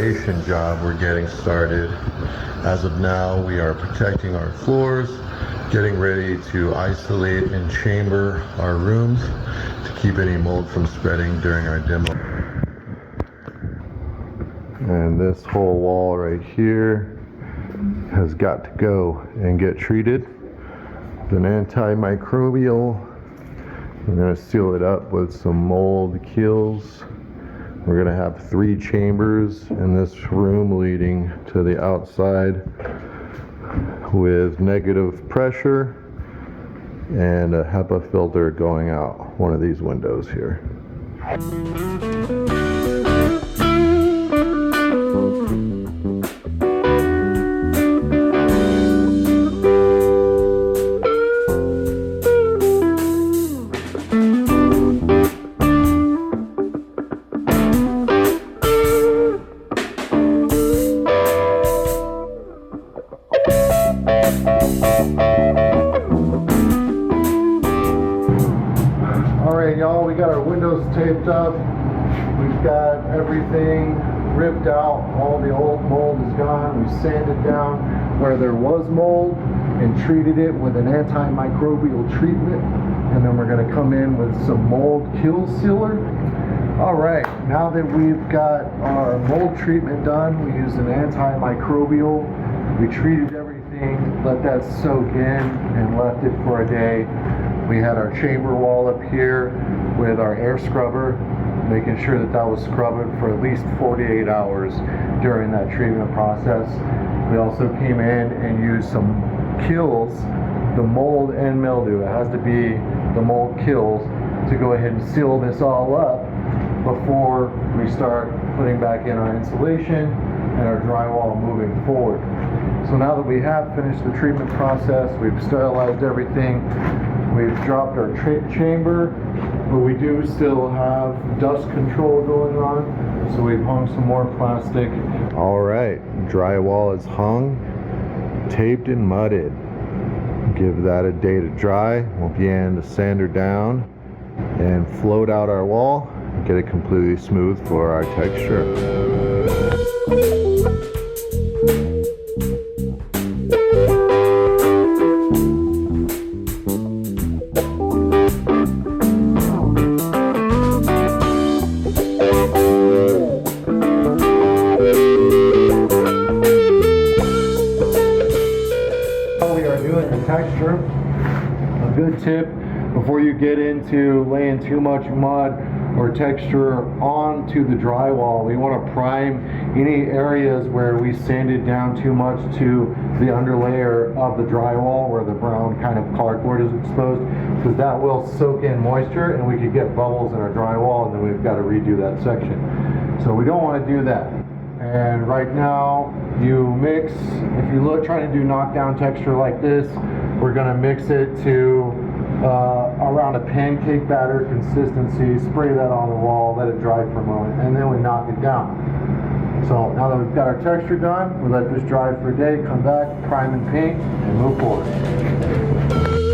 remediation job we're getting started. As of now, we are protecting our floors, getting ready to isolate and chamber our rooms to keep any mold from spreading during our demo. And this whole wall right here has got to go and get treated with an antimicrobial. We're going to seal it up with some mold kills. We're going to have 3 chambers in this room leading to the outside with negative pressure and a HEPA filter going out one of these windows here. Alright y'all, we got our windows taped up. We've got everything ripped out. All the old mold is gone. We sanded down where there was mold and treated it with an antimicrobial treatment. And then we're going to come in with some mold kill sealer. Alright, now that we've got our mold treatment done, we used an antimicrobial. We treated everything, let that soak in, and left it for a day. We had our chamber wall up here with our air scrubber, making sure that that was scrubbed for at least 48 hours during that treatment process. We also came in and used some kills, the mold and mildew. It has to be the mold kills to go ahead and seal this all up before we start putting back in our insulation and our drywall moving forward. So now that we have finished the treatment process, we've sterilized everything, we've dropped our chamber, but we do still have dust control going on, so we've hung some more plastic. All right, drywall is hung, taped and mudded. Give that a day to dry. We'll begin to sander down and float out our wall, get it completely smooth for our texture. Texture, a good tip before you get into laying too much mud or texture onto the drywall. We want to prime any areas where we sanded down too much to the underlayer of the drywall where the brown kind of cardboard is exposed, because that will soak in moisture and we could get bubbles in our drywall, and then we've got to redo that section. So we don't want to do that. And right now you mix, if you look trying to do knockdown texture like this, we're going to mix it to around a pancake batter consistency, spray that on the wall, let it dry for a moment, and then we knock it down. So now that we've got our texture done, we let this dry for a day, come back, prime and paint, and move forward.